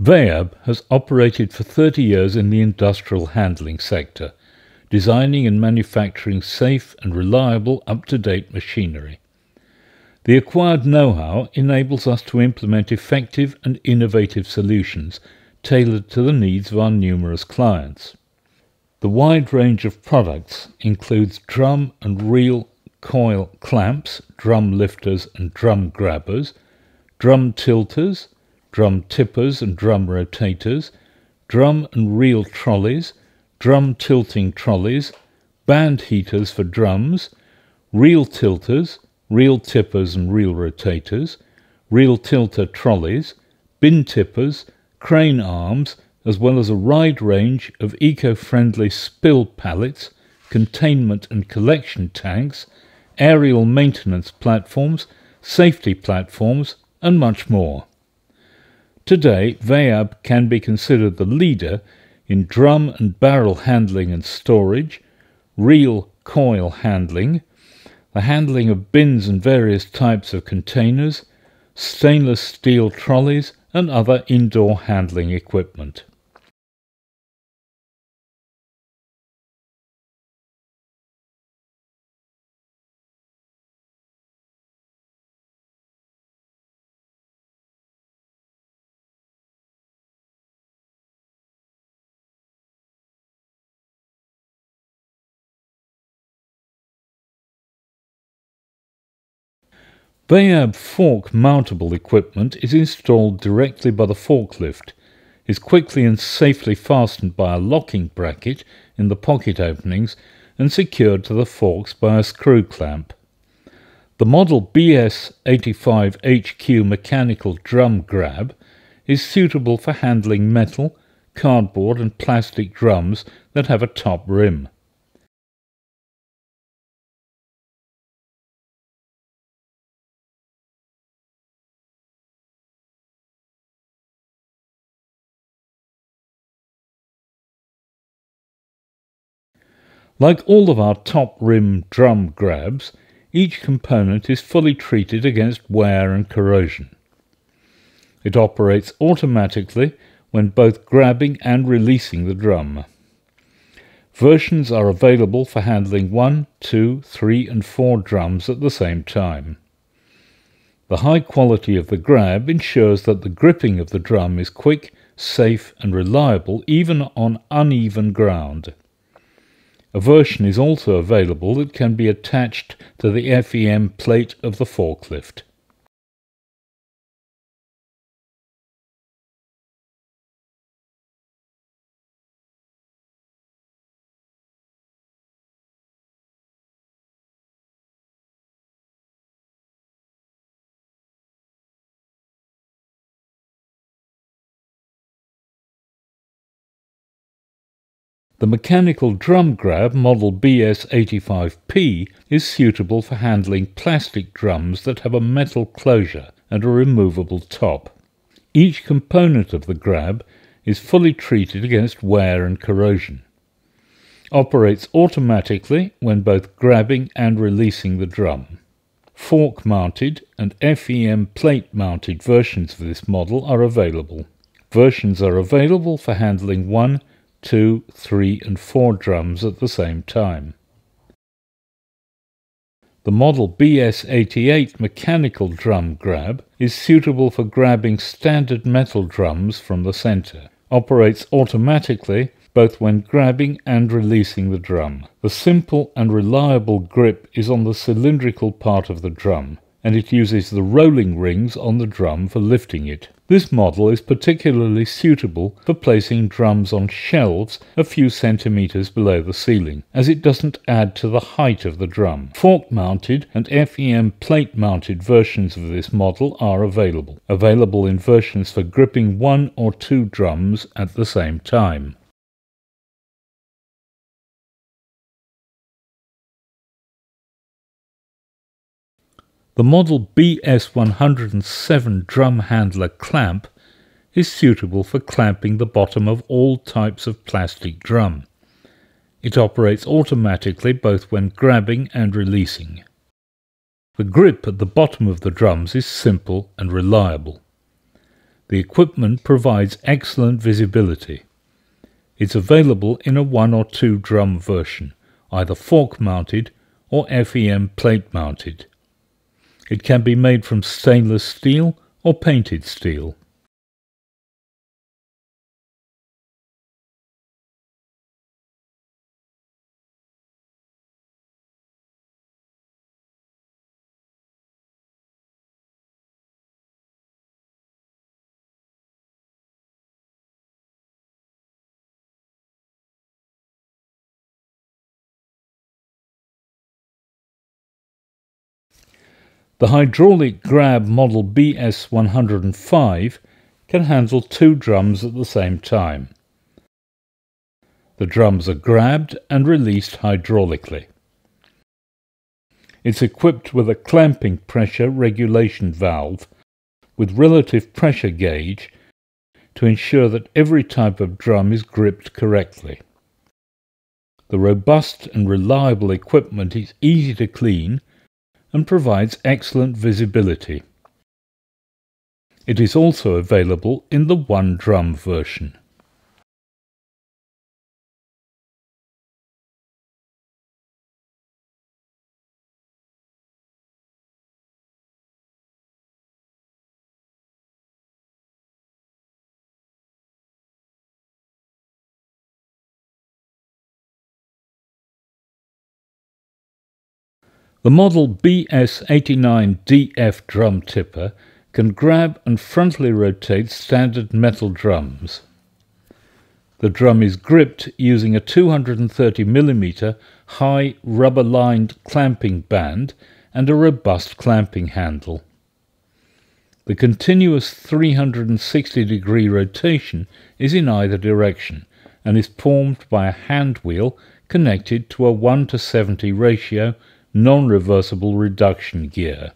VEAB has operated for 30 years in the industrial handling sector, designing and manufacturing safe and reliable up-to-date machinery. The acquired know-how enables us to implement effective and innovative solutions tailored to the needs of our numerous clients. The wide range of products includes drum and reel coil clamps, drum lifters and drum grabbers, drum tilters, drum tippers and drum rotators, drum and reel trolleys, drum tilting trolleys, band heaters for drums, reel tilters, reel tippers and reel rotators, reel tilter trolleys, bin tippers, crane arms, as well as a wide range of eco-friendly spill pallets, containment and collection tanks, aerial maintenance platforms, safety platforms, and much more. Today, VEAB can be considered the leader in drum and barrel handling and storage, reel coil handling, the handling of bins and various types of containers, stainless steel trolleys, and other indoor handling equipment. VEAB fork mountable equipment is installed directly by the forklift, is quickly and safely fastened by a locking bracket in the pocket openings and secured to the forks by a screw clamp. The model BS85HQ mechanical drum grab is suitable for handling metal, cardboard and plastic drums that have a top rim. Like all of our top rim drum grabs, each component is fully treated against wear and corrosion. It operates automatically when both grabbing and releasing the drum. Versions are available for handling 1, 2, 3 and 4 drums at the same time. The high quality of the grab ensures that the gripping of the drum is quick, safe and reliable even on uneven ground. A version is also available that can be attached to the FEM plate of the forklift. The mechanical drum grab model BS85P is suitable for handling plastic drums that have a metal closure and a removable top. Each component of the grab is fully treated against wear and corrosion. Operates automatically when both grabbing and releasing the drum. Fork-mounted and FEM plate-mounted versions of this model are available. Versions are available for handling 1, 2, 3 and 4 drums at the same time. The model BS88 mechanical drum grab is suitable for grabbing standard metal drums from the center. Operates automatically both when grabbing and releasing the drum. The simple and reliable grip is on the cylindrical part of the drum, and it uses the rolling rings on the drum for lifting it. This model is particularly suitable for placing drums on shelves a few centimeters below the ceiling, as it doesn't add to the height of the drum. Fork-mounted and FEM plate-mounted versions of this model are available in versions for gripping 1 or 2 drums at the same time. The model BS107 drum handler clamp is suitable for clamping the bottom of all types of plastic drum. It operates automatically both when grabbing and releasing. The grip at the bottom of the drums is simple and reliable. The equipment provides excellent visibility. It's available in a 1 or 2 drum version, either fork-mounted or FEM plate-mounted. It can be made from stainless steel or painted steel. The hydraulic grab model BS105 can handle 2 drums at the same time. The drums are grabbed and released hydraulically. It's equipped with a clamping pressure regulation valve with relative pressure gauge to ensure that every type of drum is gripped correctly. The robust and reliable equipment is easy to clean and provides excellent visibility. It is also available in the 1 drum version. The model BS89DF drum tipper can grab and frontally rotate standard metal drums. The drum is gripped using a 230mm high rubber-lined clamping band and a robust clamping handle. The continuous 360-degree rotation is in either direction and is formed by a hand wheel connected to a 1:70 ratio non-reversible reduction gear.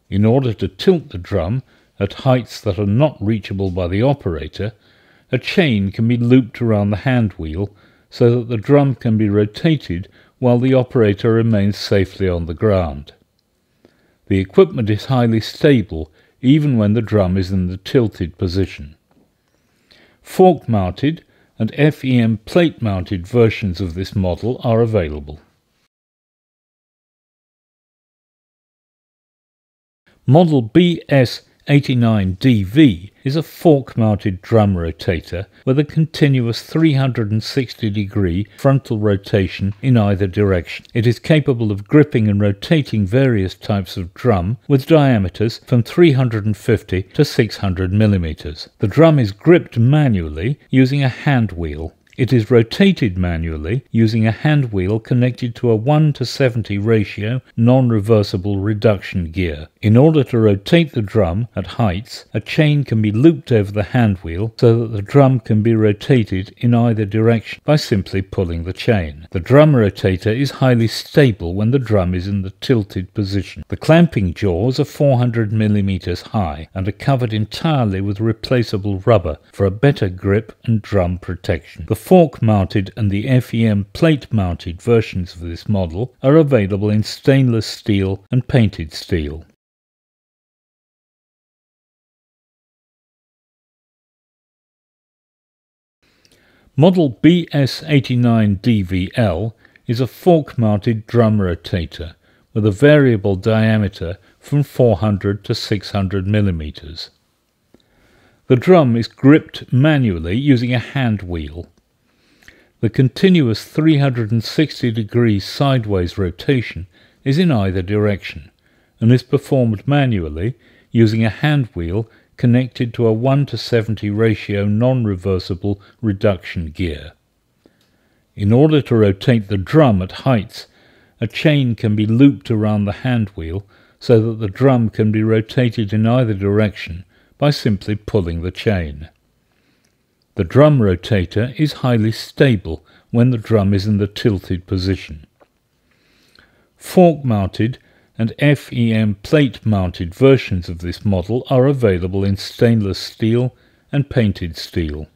In order to tilt the drum at heights that are not reachable by the operator, a chain can be looped around the hand wheel so that the drum can be rotated while the operator remains safely on the ground. The equipment is highly stable even when the drum is in the tilted position. Fork-mounted and FEM plate-mounted versions of this model are available. Model BS89DV is a fork-mounted drum rotator with a continuous 360-degree frontal rotation in either direction. It is capable of gripping and rotating various types of drum with diameters from 350 to 600 mm. The drum is gripped manually using a hand wheel. It is rotated manually using a hand wheel connected to a 1:70 ratio non-reversible reduction gear. In order to rotate the drum at heights, a chain can be looped over the hand wheel so that the drum can be rotated in either direction by simply pulling the chain. The drum rotator is highly stable when the drum is in the tilted position. The clamping jaws are 400 mm high and are covered entirely with replaceable rubber for a better grip and drum protection. The fork-mounted and the FEM plate-mounted versions of this model are available in stainless steel and painted steel. Model BS89DVL is a fork-mounted drum rotator with a variable diameter from 400 to 600 mm. The drum is gripped manually using a hand wheel. The continuous 360-degree sideways rotation is in either direction and is performed manually using a hand wheel connected to a 1:70 ratio non-reversible reduction gear. In order to rotate the drum at heights, a chain can be looped around the hand wheel so that the drum can be rotated in either direction by simply pulling the chain. The drum rotator is highly stable when the drum is in the tilted position. Fork-mounted and FEM plate-mounted versions of this model are available in stainless steel and painted steel.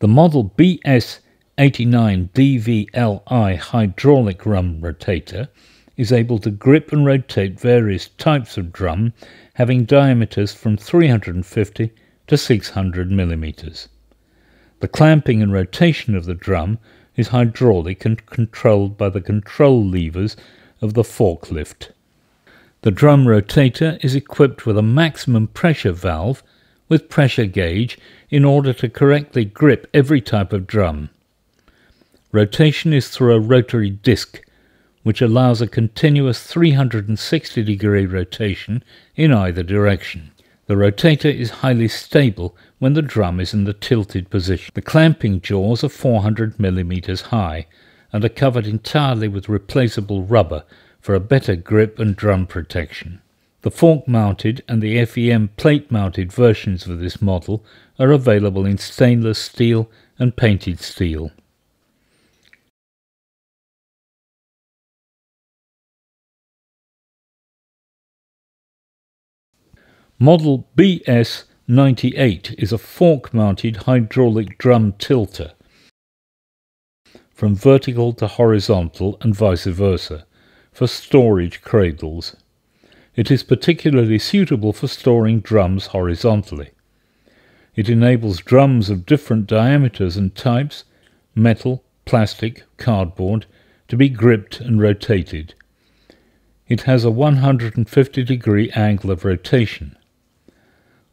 The model BS 89 DVLI hydraulic drum rotator is able to grip and rotate various types of drum having diameters from 350 to 600 millimeters. The clamping and rotation of the drum is hydraulic and controlled by the control levers of the forklift. The drum rotator is equipped with a maximum pressure valve with pressure gauge in order to correctly grip every type of drum. Rotation is through a rotary disc, which allows a continuous 360-degree rotation in either direction. The rotator is highly stable when the drum is in the tilted position. The clamping jaws are 400 millimeters high and are covered entirely with replaceable rubber for a better grip and drum protection. The fork-mounted and the FEM plate-mounted versions of this model are available in stainless steel and painted steel. Model BS98 is a fork-mounted hydraulic drum tilter from vertical to horizontal and vice versa for storage cradles. It is particularly suitable for storing drums horizontally. It enables drums of different diameters and types, metal, plastic, cardboard, to be gripped and rotated. It has a 150-degree angle of rotation.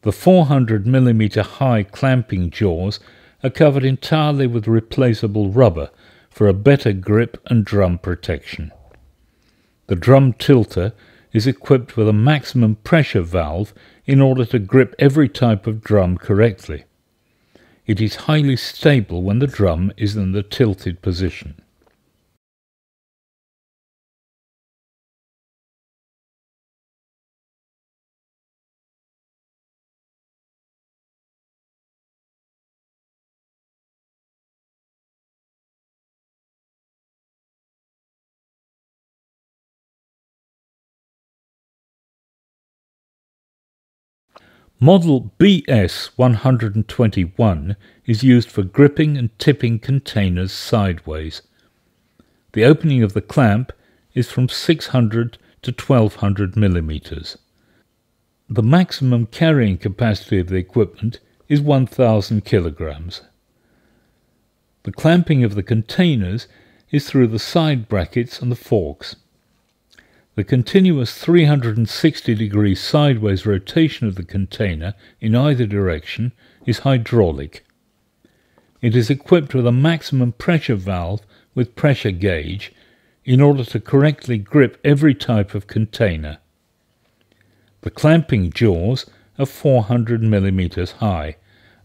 The 400 mm high clamping jaws are covered entirely with replaceable rubber for a better grip and drum protection. The drum tilter is equipped with a maximum pressure valve in order to grip every type of drum correctly. It is highly stable when the drum is in the tilted position. Model BS121 is used for gripping and tipping containers sideways. The opening of the clamp is from 600 to 1200 millimeters. The maximum carrying capacity of the equipment is 1000 kilograms. The clamping of the containers is through the side brackets and the forks. The continuous 360-degree sideways rotation of the container in either direction is hydraulic. It is equipped with a maximum pressure valve with pressure gauge in order to correctly grip every type of container. The clamping jaws are 400 millimeters high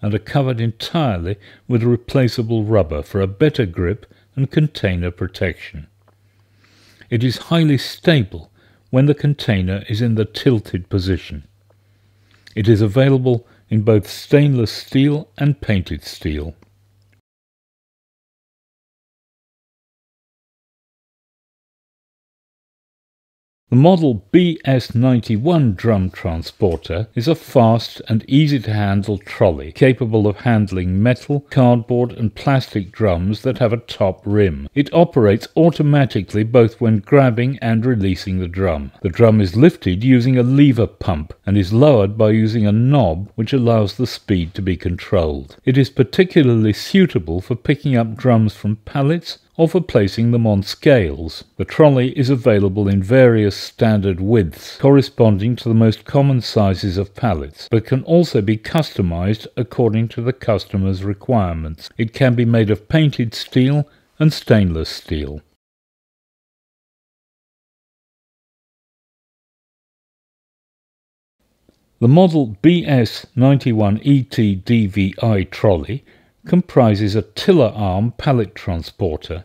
and are covered entirely with replaceable rubber for a better grip and container protection. It is highly stable when the container is in the tilted position. It is available in both stainless steel and painted steel. The model BS91 drum transporter is a fast and easy-to-handle trolley capable of handling metal, cardboard and plastic drums that have a top rim. It operates automatically both when grabbing and releasing the drum. The drum is lifted using a lever pump and is lowered by using a knob which allows the speed to be controlled. It is particularly suitable for picking up drums from pallets or for placing them on scales. The trolley is available in various standard widths, corresponding to the most common sizes of pallets, but can also be customized according to the customer's requirements. It can be made of painted steel and stainless steel. The model BS91ET DVI trolley comprises a tiller arm pallet transporter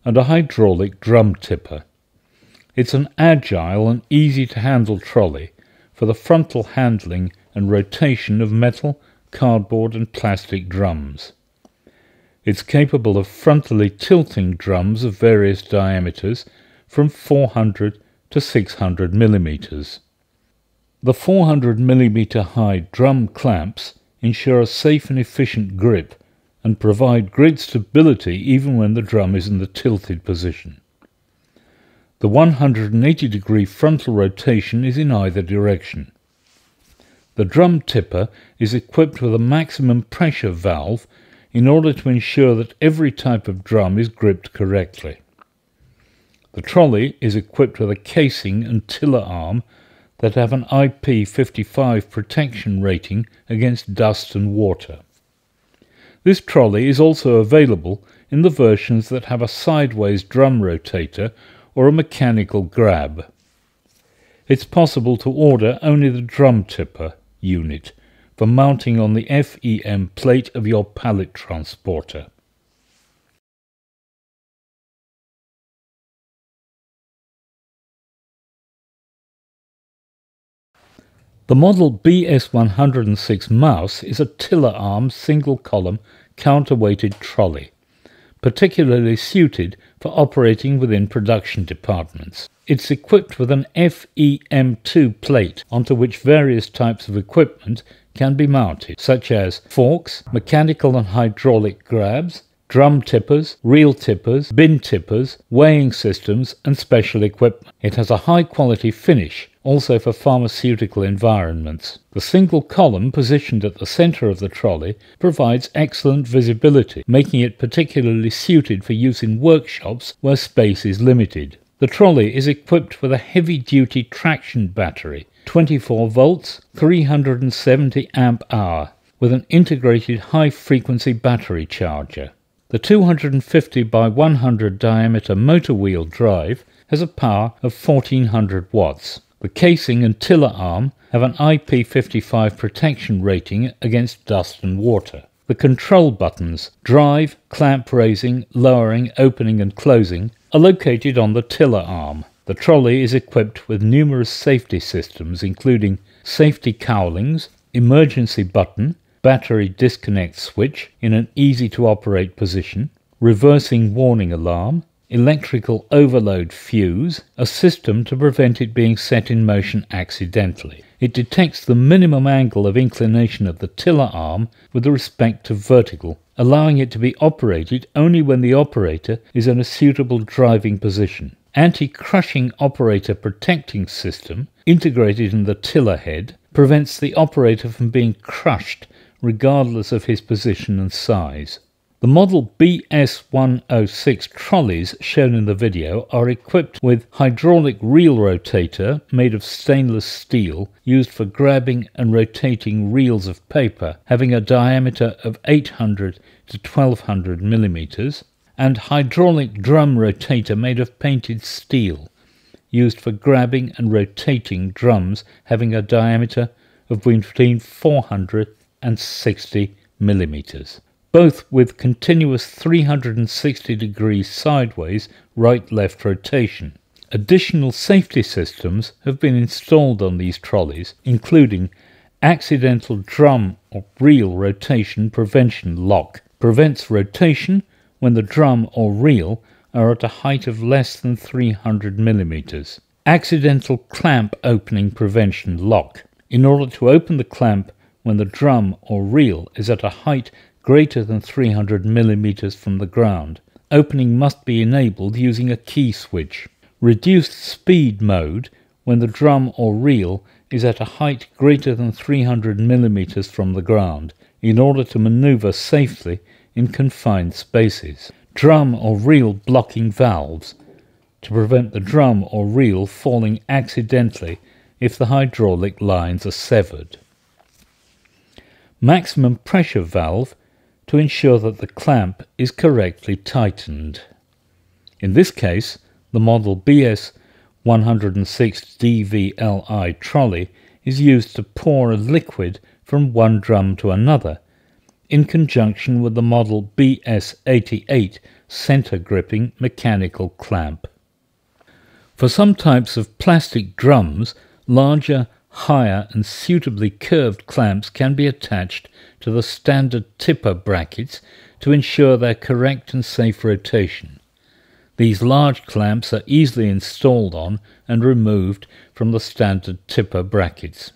and a hydraulic drum tipper. It's an agile and easy-to-handle trolley for the frontal handling and rotation of metal, cardboard and plastic drums. It's capable of frontally tilting drums of various diameters from 400 to 600 millimeters. The 400 millimeter high drum clamps ensure a safe and efficient grip and provide grid stability even when the drum is in the tilted position. The 180-degree frontal rotation is in either direction. The drum tipper is equipped with a maximum pressure valve in order to ensure that every type of drum is gripped correctly. The trolley is equipped with a casing and tiller arm that have an IP55 protection rating against dust and water. This trolley is also available in the versions that have a sideways drum rotator or a mechanical grab. It's possible to order only the drum tipper unit for mounting on the FEM plate of your pallet transporter. The model BS106 Mouse is a tiller-arm single-column counterweighted trolley, particularly suited for operating within production departments. It's equipped with an FEM2 plate onto which various types of equipment can be mounted, such as forks, mechanical and hydraulic grabs, drum tippers, reel tippers, bin tippers, weighing systems and special equipment. It has a high-quality finish, also for pharmaceutical environments. The single column positioned at the centre of the trolley provides excellent visibility, making it particularly suited for use in workshops where space is limited. The trolley is equipped with a heavy-duty traction battery, 24 volts, 370 amp-hour, with an integrated high-frequency battery charger. The 250 by 100 diameter motor wheel drive has a power of 1400 watts. The casing and tiller arm have an IP55 protection rating against dust and water. The control buttons, drive, clamp raising, lowering, opening and closing, are located on the tiller arm. The trolley is equipped with numerous safety systems including safety cowlings, emergency button, battery disconnect switch in an easy-to-operate position, reversing warning alarm, electrical overload fuse, a system to prevent it being set in motion accidentally. It detects the minimum angle of inclination of the tiller arm with respect to vertical, allowing it to be operated only when the operator is in a suitable driving position. Anti-crushing operator protecting system, integrated in the tiller head, prevents the operator from being crushed regardless of his position and size. The model BS106 trolleys shown in the video are equipped with hydraulic reel rotator made of stainless steel used for grabbing and rotating reels of paper having a diameter of 800 to 1200 millimeters, and hydraulic drum rotator made of painted steel used for grabbing and rotating drums having a diameter of between 400 and 60 millimeters, both with continuous 360 degrees sideways right-left rotation. Additional safety systems have been installed on these trolleys, including accidental drum or reel rotation prevention lock, prevents rotation when the drum or reel are at a height of less than 300 millimeters. Accidental clamp opening prevention lock. In order to open the clamp when the drum or reel is at a height greater than 300 millimeters from the ground, opening must be enabled using a key switch. Reduced speed mode when the drum or reel is at a height greater than 300 millimeters from the ground, in order to maneuver safely in confined spaces. Drum or reel blocking valves to prevent the drum or reel falling accidentally if the hydraulic lines are severed. Maximum pressure valve to ensure that the clamp is correctly tightened. In this case, the model BS106DVLI trolley is used to pour a liquid from one drum to another, in conjunction with the model BS88 center gripping mechanical clamp. For some types of plastic drums, larger, higher and suitably curved clamps can be attached to the standard tipper brackets to ensure their correct and safe rotation. These large clamps are easily installed on and removed from the standard tipper brackets.